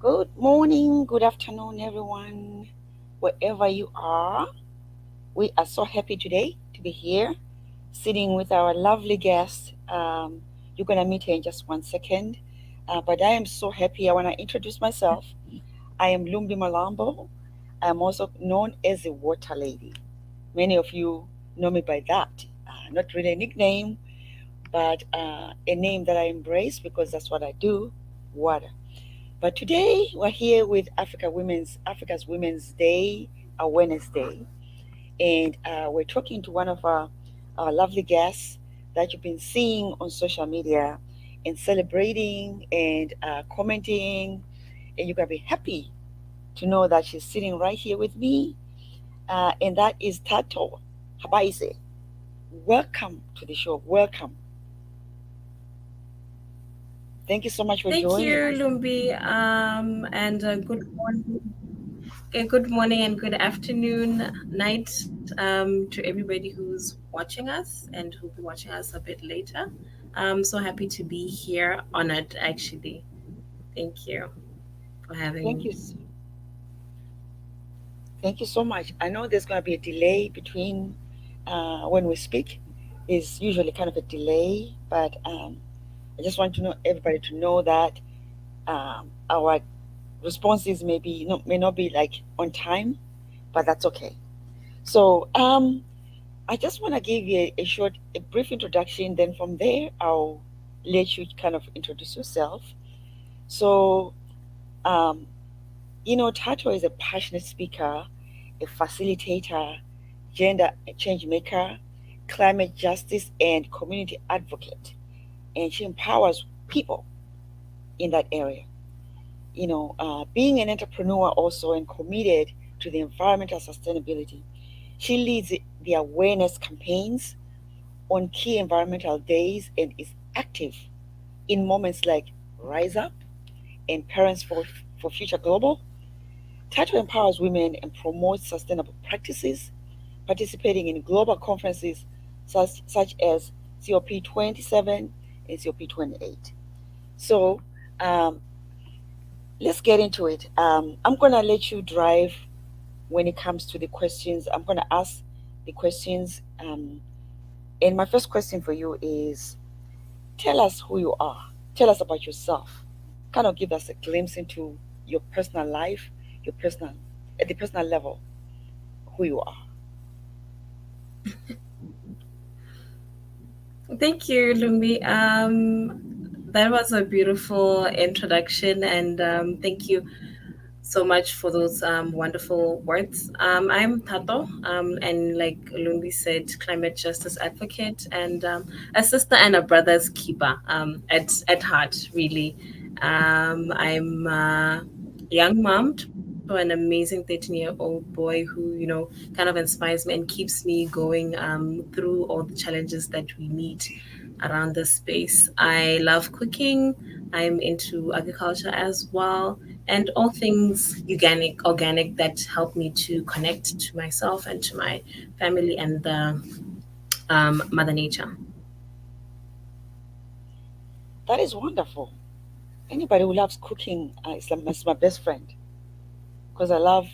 Good morning, good afternoon, everyone, wherever you are. We are so happy today to be here, sitting with our lovely guest. You're going to meet her in just 1 second. But I am so happy. I want to introduce myself. I am Lumbie Mlambo. I'm also known as the Water Lady. Many of you know me by that. Not really a nickname, but a name that I embrace because that's what I do, water. But today we're here with Africa's Women's Day, Awareness Day, and we're talking to one of our lovely guests that you've been seeing on social media and celebrating and commenting, and you're gonna be happy to know that she's sitting right here with me, and that is Thato Gabitse. Welcome to the show. Welcome. Thank you so much for Thank joining you, us. Lumbi. And good morning. Good morning and good afternoon, night to everybody who's watching us and who'll be watching us a bit later. I'm so happy to be here. Honored, actually. Thank you for having Thank me. you. Thank you so much. I know there's going to be a delay between when we speak. There's usually kind of a delay, but I just want to know everybody to know that our responses may not be like on time, but that's okay. So I just want to give you a brief introduction. Then from there, I'll let you kind of introduce yourself. So um, Tato is a passionate speaker, a facilitator, gender change maker, climate justice, and community advocate. And she empowers people in that area. Being an entrepreneur also and committed to the environmental sustainability, she leads the awareness campaigns on key environmental days and is active in moments like Rise Up and Parents for Future Global. Tato empowers women and promotes sustainable practices, participating in global conferences such as COP27 and COP28. So um, let's get into it. I'm going to let you drive when it comes to the questions. I'm going to ask the questions. And my first question for you is tell us who you are, tell us about yourself. Kind of give us a glimpse into your personal life, your personal, at the personal level, who you are. Thank you, Lumbi. That was a beautiful introduction, and thank you so much for those wonderful words. I'm Tato, and like Lumbi said, climate justice advocate and a sister and a brother's keeper at heart, really. I'm a young mom to an amazing 13-year-old boy who, kind of inspires me and keeps me going through all the challenges that we meet around this space. I love cooking. I'm into agriculture as well, and all things organic that help me to connect to myself and to my family and the Mother Nature. That is wonderful. Anybody who loves cooking is my best friend because I love,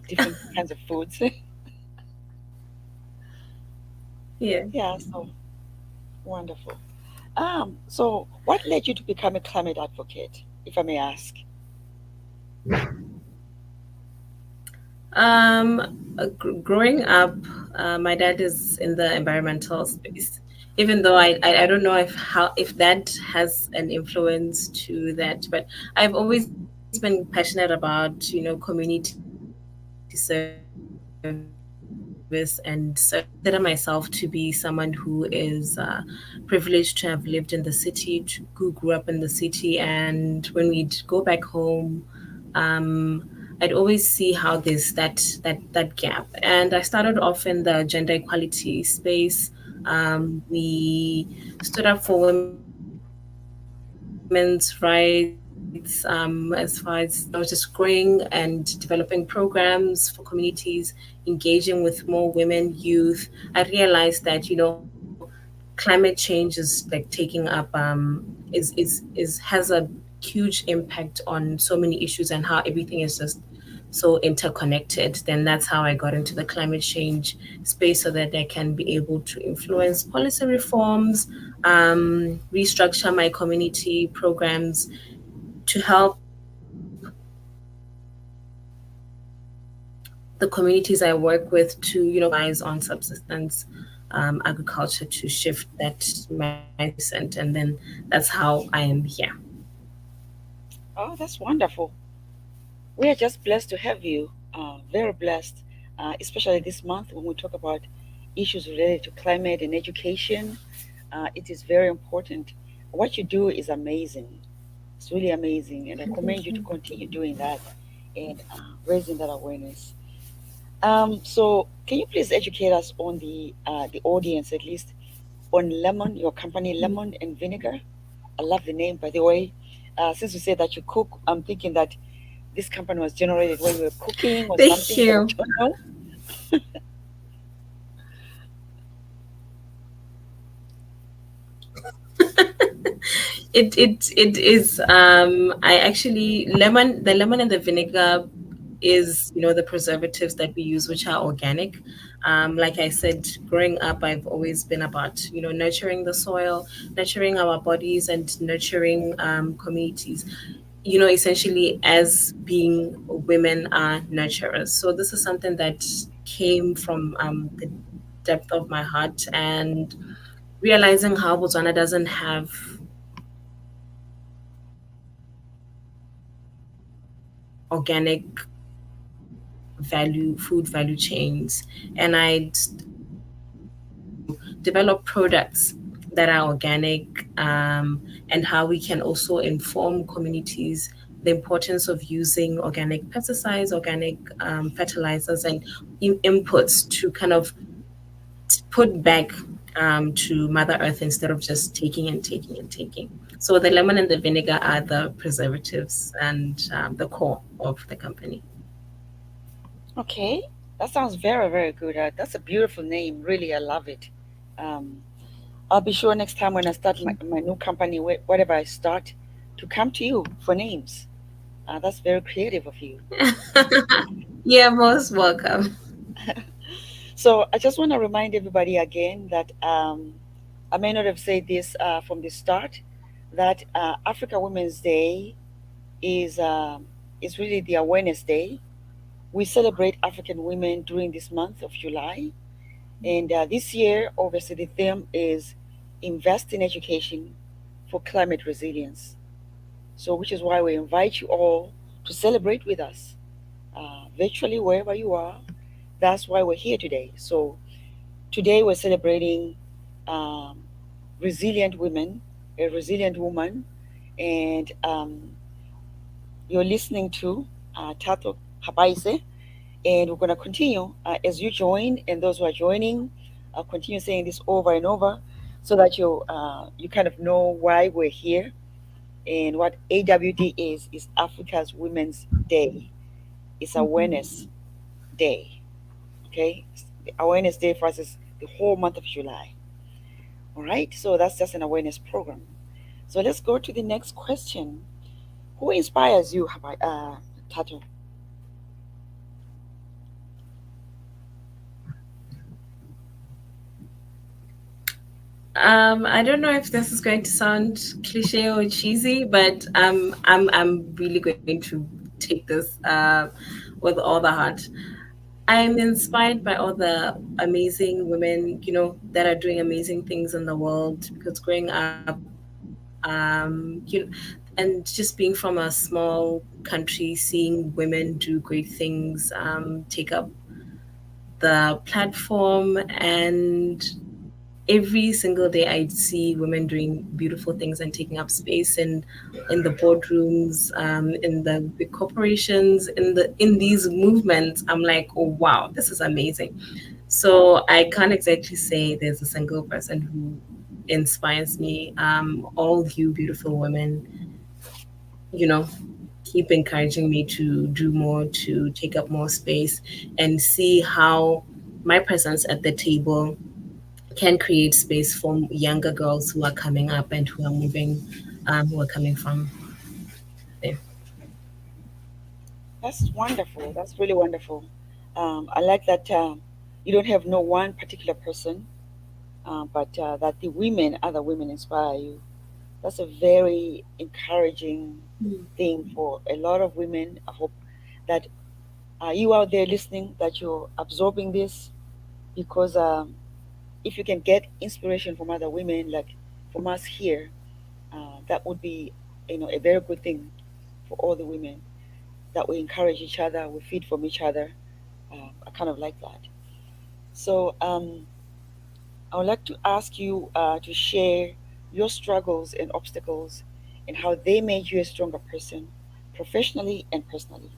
different kinds of foods. Yeah. Yeah, so wonderful. So what led you to become a climate advocate, if I may ask? Um, Growing up, my dad is in the environmental space. Even though I don't know if that has an influence to that, but I've always been passionate about community service and service. And so I consider myself to be someone who is privileged to have lived in the city, who grew up in the city, and when we'd go back home, um, I'd always see how there's that gap. And I started off in the gender equality space. We stood up for women's rights as far as just growing and developing programs for communities, engaging with more women, youth. I realized that climate change is like taking up is has a huge impact on so many issues and how everything is just so interconnected, then that's how I got into the climate change space so that I can be able to influence policy reforms, restructure my community programs to help the communities I work with to, on subsistence agriculture to shift that mindset. And then that's how I am here. Oh, that's wonderful. We are just blessed to have you. Very blessed, especially this month when we talk about issues related to climate and education. It is very important. What you do is amazing. It's really amazing, and I commend Thank you to you. continue doing that and raising that awareness. So, can you please educate us on the audience at least on lemon, your company, Lemon and Vinegar? I love the name, by the way. Since you said that you cook, I'm thinking that this company was generated when you were cooking or Thank something, but I you. don't know. It is I actually lemon and the vinegar is, the preservatives that we use, which are organic. Like I said, growing up, I've always been about, nurturing the soil, nurturing our bodies, and nurturing communities, essentially as being women are nurturers. So this is something that came from the depth of my heart, and realizing how Botswana doesn't have organic food value chains, and I develop products that are organic, and how we can also inform communities the importance of using organic pesticides, organic fertilizers, and inputs to kind of put back to Mother Earth instead of just taking and taking and taking. So the lemon and the vinegar are the preservatives and the core of the company. Okay, that sounds very, very good. That's a beautiful name. Really, I love it. Um, I'll be sure next time when I start my new company, whatever I start, to come to you for names. That's very creative of you. You're most welcome. So I just want to remind everybody again that I may not have said this from the start, that Africa Women's Day is is really the awareness day. We celebrate African women during this month of July, and this year, obviously, the theme is invest in education for climate resilience. So, which is why we invite you all to celebrate with us virtually wherever you are. That's why we're here today. So, today we're celebrating um, resilient women, a resilient woman, and you're listening to Thato Gabitse, and we're going to continue as you join, and those who are joining, continue saying this over and over, so that you kind of know why we're here and what AWD is Africa's Women's Day. It's Awareness Day. Okay, the Awareness Day for us is the whole month of July. All right, so that's just an awareness program. So let's go to the next question. Who inspires you, Tato? I don't know if this is going to sound cliche or cheesy, but I'm really going to take this with all the heart. I'm inspired by all the amazing women, that are doing amazing things in the world. Because growing up, and just being from a small country, seeing women do great things, take up the platform, and every single day I see women doing beautiful things and taking up space in the boardrooms, in the big corporations, in these movements. I'm like, oh wow, this is amazing. So I can't exactly say there's a single person who inspires me. All you beautiful women, you know, keep encouraging me to do more, to take up more space, and see how my presence at the table can create space for younger girls who are coming up and who are moving, who are coming from. That's wonderful. That's really wonderful. I like that you don't have no one particular person, but that the women, other women, inspire you. That's a very encouraging thing for a lot of women. I hope that you out there listening, that you're absorbing this, because if you can get inspiration from other women, like from us here, that would be, a very good thing for all the women. That we encourage each other, we feed from each other. I kind of like that. So I would like to ask you to share your struggles and obstacles and how they made you a stronger person, professionally and personally.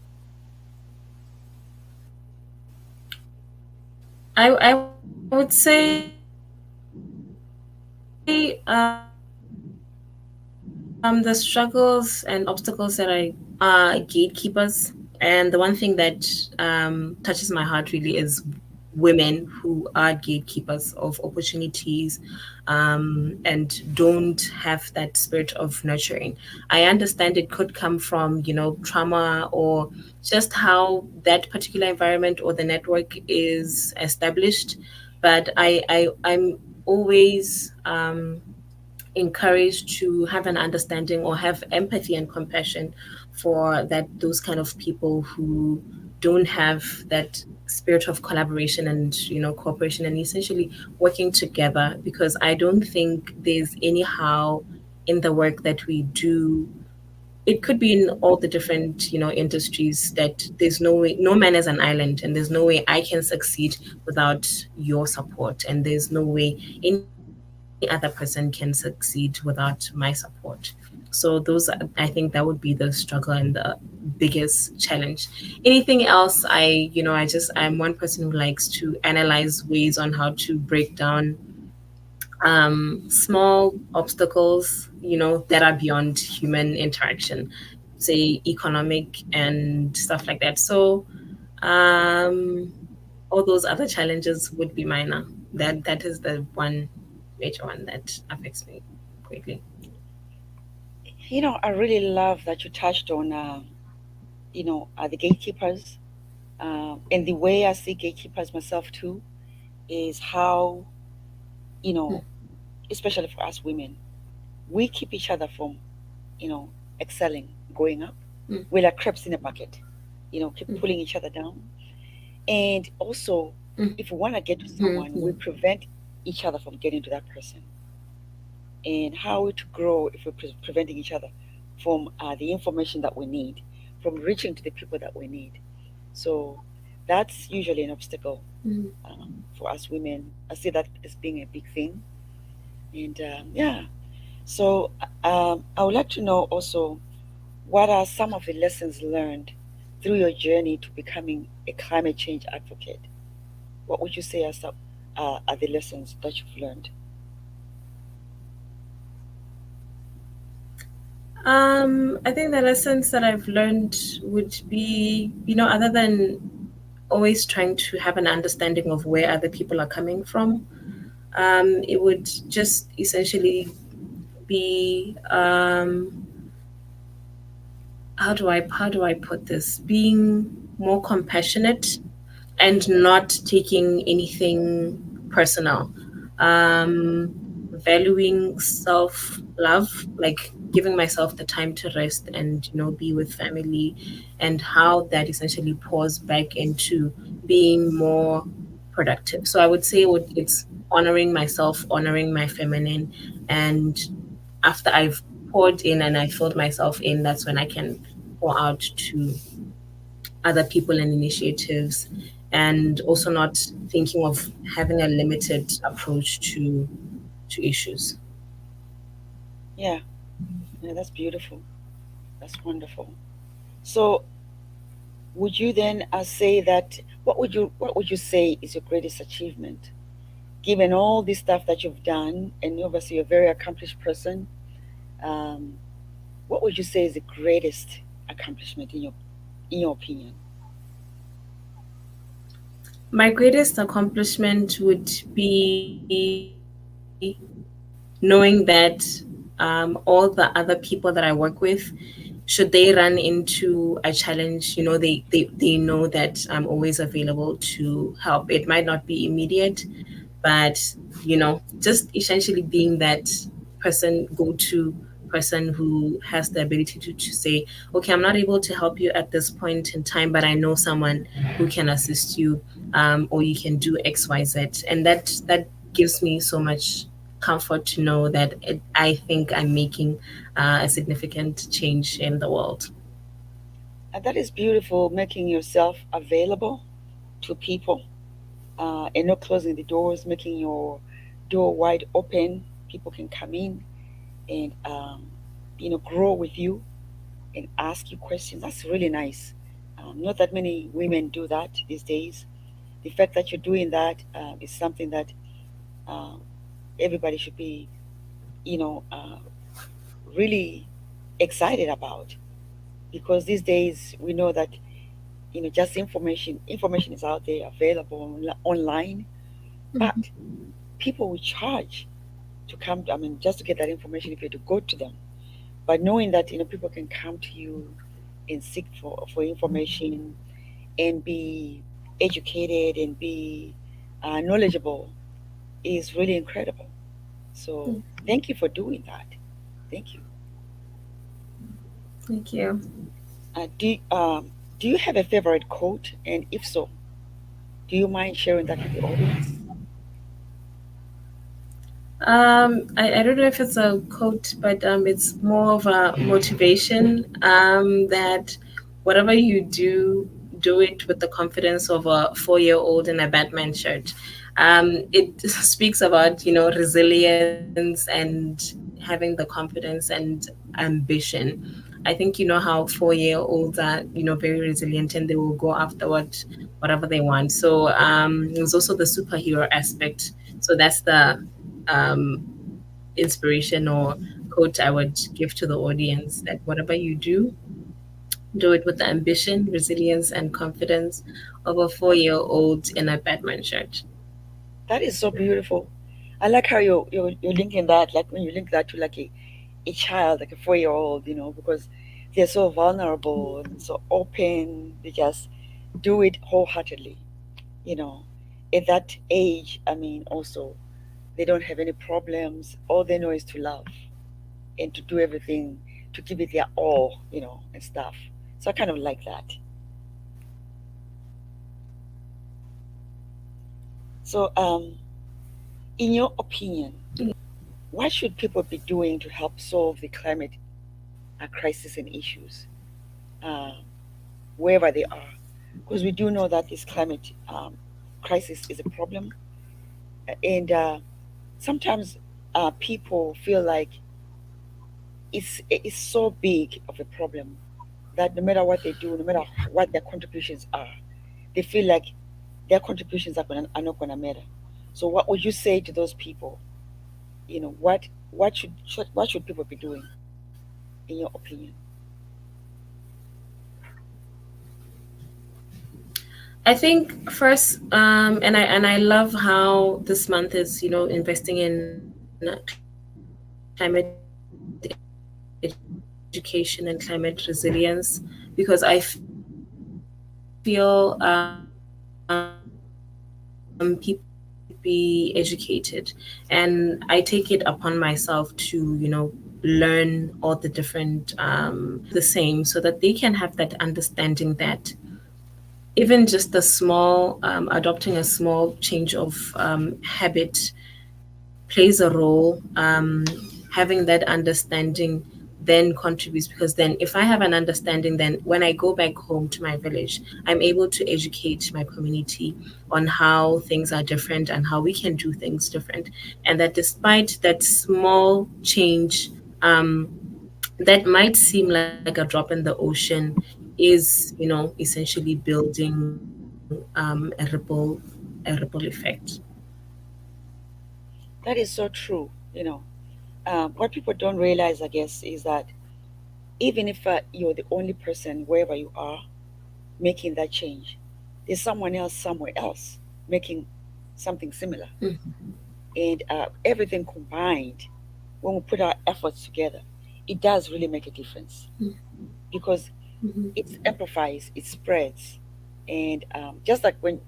I would say the struggles and obstacles that I gatekeepers. And the one thing that touches my heart really is women who are gatekeepers of opportunities, and don't have that spirit of nurturing. I understand it could come from, trauma, or just how that particular environment or the network is established. But I'm always encouraged to have an understanding or have empathy and compassion for those kind of people who don't have that spirit of collaboration and, cooperation, and essentially working together, because I don't think there's anyhow in the work that we do. It could be in all the different, industries, that there's no way, no man is an island, and there's no way I can succeed without your support, and there's no way any other person can succeed without my support. So I think that would be the struggle and the biggest challenge. Anything else, I'm one person who likes to analyze ways on how to break down small obstacles, that are beyond human interaction, say economic and stuff like that. So um, all those other challenges would be minor. That is the one major one that affects me greatly. I really love that you touched on, the gatekeepers. And the way I see gatekeepers myself too is how, you know, especially for us women, we keep each other from, you know, excelling, going up. Mm, We're like crabs in a bucket, keep mm, pulling each other down. And also, mm, if we want to get to mm, someone, we yeah. prevent each other from getting to that person. And how to grow if we're preventing each other from the information that we need, from reaching to the people that we need. So that's usually an obstacle Mm. for us women. I see that as being a big thing. And yeah, so I would like to know also, what are some of the lessons learned through your journey to becoming a climate change advocate? What would you say are some are the lessons that you've learned? I think the lessons that I've learned would be, other than always trying to have an understanding of where other people are coming from, it would just essentially be, how do I put this? Being more compassionate and not taking anything personal. Um, Valuing self love, like giving myself the time to rest and, be with family, and how that essentially pours back into being more productive. So I would say it's honoring myself, honoring my feminine, and after I've poured in and I filled myself in, that's when I can pour out to other people and initiatives, and also not thinking of having a limited approach to issues. Yeah, yeah, that's beautiful. That's wonderful. So, would you then say that what would you say is your greatest achievement, given all this stuff that you've done, and obviously you're a very accomplished person? Um, what would you say is the greatest accomplishment in your opinion? My greatest accomplishment would be knowing that all the other people that I work with should they run into a challenge, they know that I'm always available to help. It might not be immediate, but just essentially being that go-to person who has the ability to say, okay, I'm not able to help you at this point in time, but I know someone who can assist you, or you can do XYZ. And that gives me so much comfort to know that I think I'm making a significant change in the world. And that is beautiful, making yourself available to people, and not closing the doors, making your door wide open. People can come in and, grow with you and ask you questions. That's really nice. Not that many women do that these days. The fact that you're doing that is something that uh, everybody should be, you know, uh, really excited about, because these days we know that, just information is out there available online, but Mhm. people will charge to come. I mean, just to get that information if you had to go to them. But knowing that people can come to you and seek for information and be educated and be knowledgeable is really incredible. So thank you for doing that. Thank you. Thank you. Uh, do you- um, do you have a favorite quote? And if so, do you mind sharing that with the audience? I don't know if it's a quote, but it's more of a motivation, that whatever you do, do it with the confidence of a 4-year-old in a Batman shirt. It speaks about, resilience and having the confidence and ambition. I think you know how 4-year-olds are, very resilient, and they will go after whatever they want. So there's also the superhero aspect. So that's the inspiration or quote I would give to the audience, that whatever you do it with the ambition, resilience, and confidence of a 4-year-old in a Batman shirt. That is so beautiful. I like how you're linking that, like when you link that to like a child, like a 4-year-old, because they're so vulnerable and so open. They just do it wholeheartedly, you know. At that age, I mean, also, they don't have any problems. All they know is to love and to do everything, to give it their all, and stuff. So I kind of like that. So, in your opinion, what should people be doing to help solve the climate crisis and issues, uh, wherever they are? Because we do know that this climate crisis is a problem, and sometimes people feel like it's so big of a problem that no matter what they do, no matter what their contributions are, they feel like their contributions are not gonna matter. So, what would you say to those people? What should people be doing, in your opinion? I think first, and I love how this month is, investing in climate education and climate resilience, because I feel people be educated, and I take it upon myself to learn all the different the same, so that they can have that understanding that even just a small adopting a small change of habit plays a role. Having that understanding then contributes, because then if I have an understanding, then when I go back home to my village, I'm able to educate my community on how things are different and how we can do things different. And that despite that small change, that might seem like a drop in the ocean, is essentially building a ripple effect. That is so true. What people don't realize, I guess, is that even if you're the only person wherever you are making that change, there's someone else somewhere else making something similar. And everything combined, when we put our efforts together, it does really make a difference. because Mhm. it amplifies, it spreads. And just like when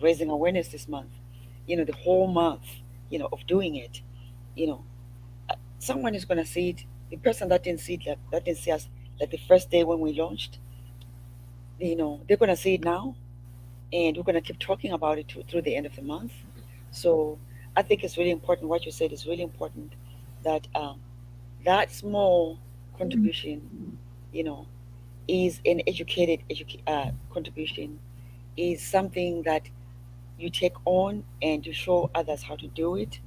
raising awareness this month, the whole month, of doing it, you know, someone is going to see it. The person that didn't see it, that didn't see us like the first day when we launched, they're going to see it now, and we're going to keep talking about it through the end of the month. So I think it's really important. What you said is really important, that that small contribution, you know, is an contribution, is something that you take on and you show others how to do it.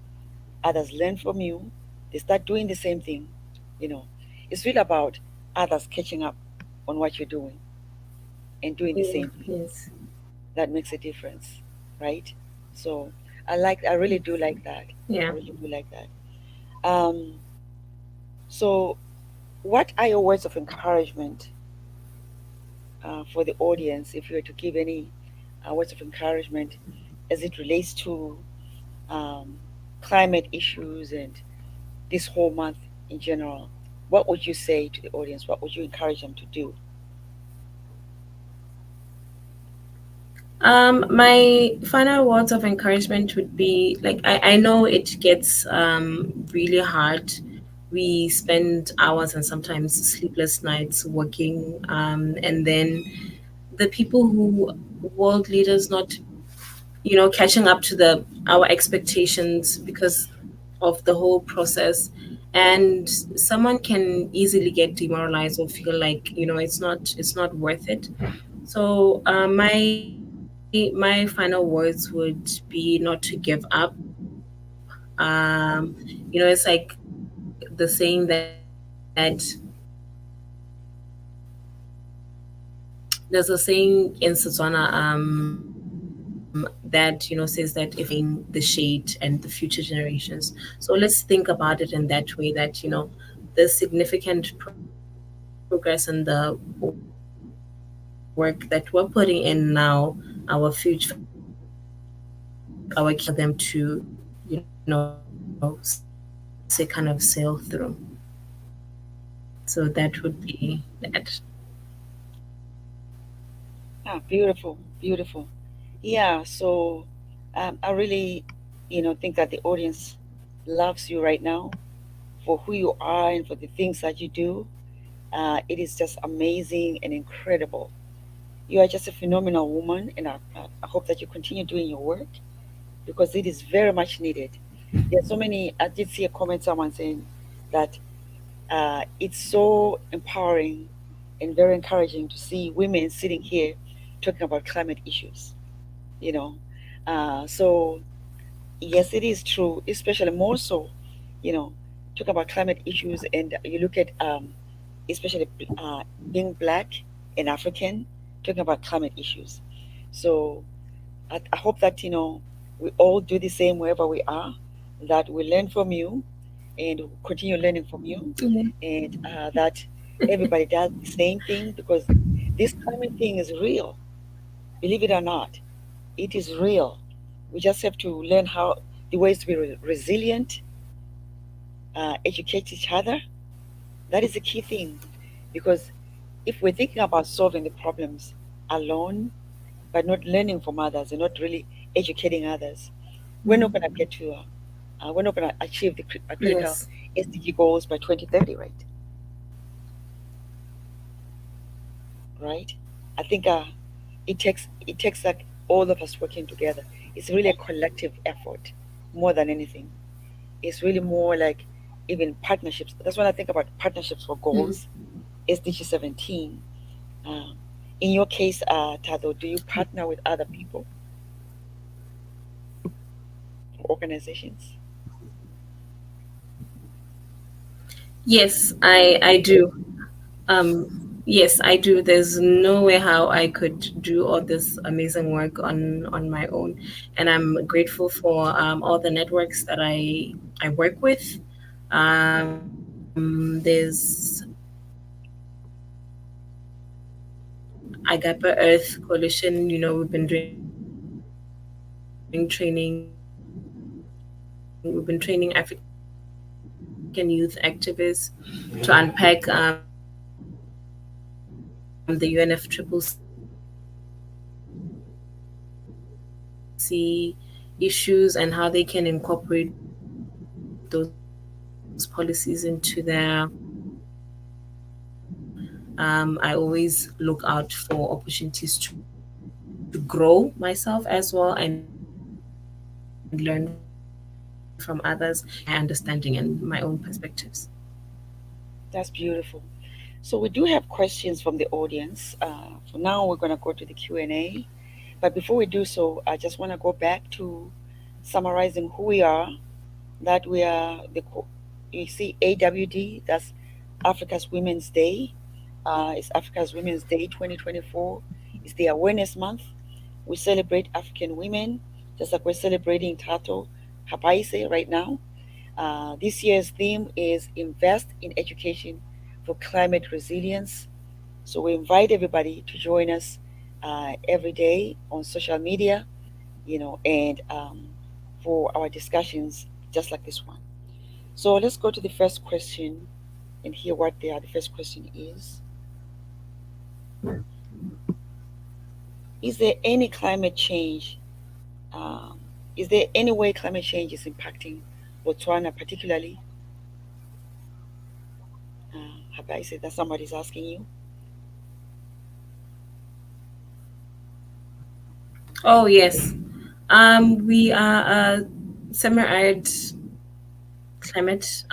Others learn from you. They start doing the same thing. You know, it's really about others catching up on what you're doing and doing the Yeah, same thing. yes. That makes a difference, right? So I really do like that. I Yeah. really do like that. So what are your words of encouragement for the audience, if you were to give any words of encouragement as it relates to um, climate issues and this whole month in general? What would you say to the audience? What would you encourage them to do? My final words of encouragement would be like I know it gets really hard. We spend hours and sometimes sleepless nights working, and then the people who world leaders not catching up to the our expectations because of the whole process, and someone can easily get demoralized or feel like it's not worth it. So my final words would be not to give up. It's like the saying that there's a saying in Setswana that says that if you the shade and the future generations. So let's think about it in that way, that the significant progress and the work that we're putting in now, our future family members, our kids, our grandchildren, for them to say kind of sail through. So that would be that. Ah, beautiful, beautiful. Yeah, so I really, think that the audience loves you right now for who you are and for the things that you do. It is just amazing and incredible. You are just a phenomenal woman, and I hope that you continue doing your work because it is very much needed. There are so many. I did see a comment someone saying that it's so empowering and very encouraging to see women sitting here talking about climate issues. You know, so yes, it is true, especially more so. You know, talking about climate issues, and you look at especially being black and African, talking about climate issues. So I hope that we all do the same wherever we are, that we learn from you and continue learning from you, and that everybody does the same thing because this climate thing is real. Believe it or not, it is real. We just have to learn how the ways to be resilient, educate each other. That is the key thing because if we're thinking about solving the problems alone but not learning from others and not really educating others, we're not going to get to we're not going to achieve the critical Yes. SDG goals by 2030, right? Right? I think it takes like all of us working together. It's really a collective effort more than anything. It's really more like even partnerships. That's when I think about partnerships for Mhm. goals. SDG 17. Um, in your case, Tado, do you partner with other people or organizations? Yes, I do. Yes, I do. There's no way how I could do all this amazing work on my own, and I'm grateful for all the networks that I work with. There's Agape Earth Coalition. We've been doing training. We've been training African youth activists to unpack the climate issues, the UNFCCC issues and how they can incorporate those policies into their I always look out for opportunities to grow myself as well and learn from others and share my understanding and my own perspectives. That's beautiful. So we do have questions from the audience. For now, we're going to go to the Q&A. But before we do so, I just want to go back to summarizing who we are. That we are you see AWD, that's Africa's Women's Day. It's Africa's Women's Day 2024. It's the awareness month. We celebrate African women, just like we're celebrating Thato Gabitse right now. This year's theme is Invest in Education for Climate Resilience. So we invite everybody to join us every day on social media, and for our discussions just like this one. So let's go to the first question and hear what the first question is. Is there any climate change? Um, is there any way climate change is impacting Botswana particularly? Have I said that somebody's asking you? Oh, yes. We are a semi-arid climate,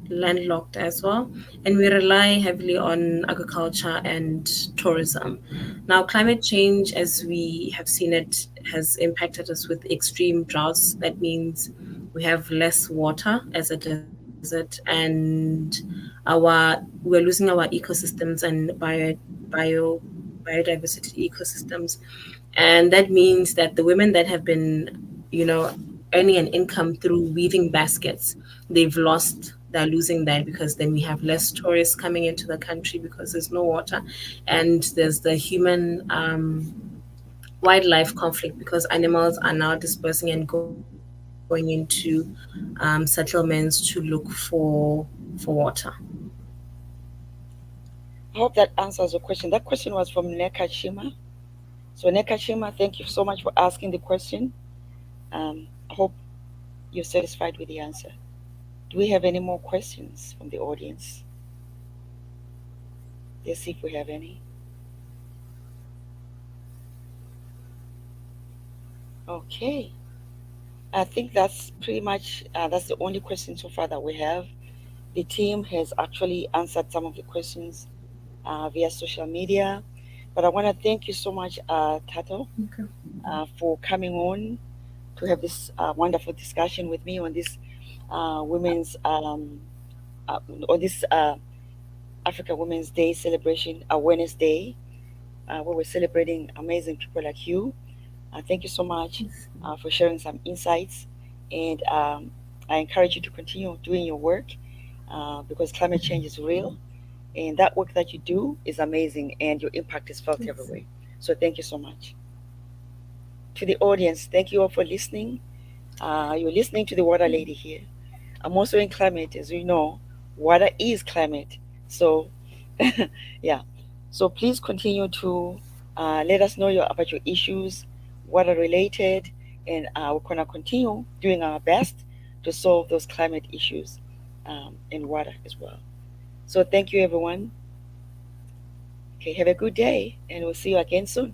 landlocked as well, and we rely heavily on agriculture and tourism. Now, climate change, as we have seen it, has impacted us with extreme droughts. That means we have less water as a desert, and we're losing our ecosystems and bio biodiversity ecosystems, and that means that the women that have been, you know, earning an income through weaving baskets, they're losing that, because then we have less tourists coming into the country because there's no water, and there's the human wildlife conflict, because animals are now dispersing and going into settlements to look for water. I hope that answers your question. That question was from Nekashima. So Nekashima, thank you so much for asking the question. I hope you're satisfied with the answer. Do we have any more questions from the audience? Let's see if we have any. Okay. I think that's pretty much that's the only question so far that we have. The team has actually answered some of the questions via social media, but I want to thank you so much, Tato, Okay. for coming on to have this wonderful discussion with me on this women's uh, on this Africa Women's Day celebration awareness day, where we're celebrating amazing people like you. Thank you so much for sharing some insights, and I encourage you to continue doing your work because climate change is real, and that work that you do is amazing, and your impact is felt Yes. everywhere. So thank you so much. To the audience, thank you all for listening. You're listening to the Water Lady here. I'm also in climate, as you know. Water is climate. So, yeah. So please continue to let us know about your issues, water related, and we're going to continue doing our best to solve those climate issues in water as well. So, thank you, everyone. Okay, have a good day, and we'll see you again soon.